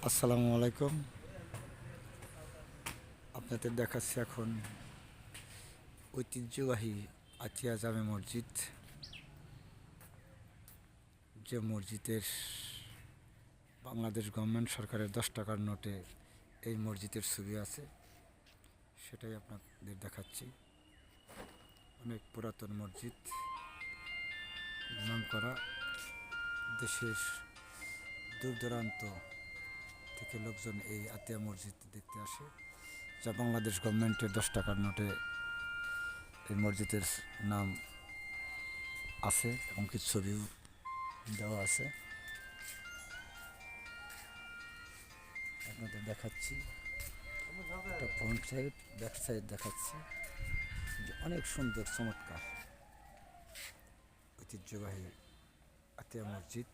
আসসালামু আলাইকুম। আপনাদের দেখাচ্ছি এখন ঐতিহ্যবাহী আতিয়া জামে মসজিদ, যে মসজিদের বাংলাদেশ গভর্নমেন্ট সরকারের 10 টাকার নোটে এই মসজিদের ছবি আছে, সেটাই আপনাদের দেখাচ্ছি। অনেক পুরাতন মসজিদ, নাম করা। দেশের দূর দূরান্ত থেকে লোকজন এই আতিয়া মসজিদ দেখতে আসে, যা বাংলাদেশ গভর্নমেন্টের 10 টাকার নোটে এই মসজিদের নাম আছে এবং কিছু ছবিও দেওয়া আছে। আপনাদের দেখাচ্ছি একটা ফ্রন্ট সাইড, ব্যাক সাইড দেখাচ্ছি, যে অনেক সুন্দর চমৎকার ঐতিহ্যবাহী আতিয়া মসজিদ।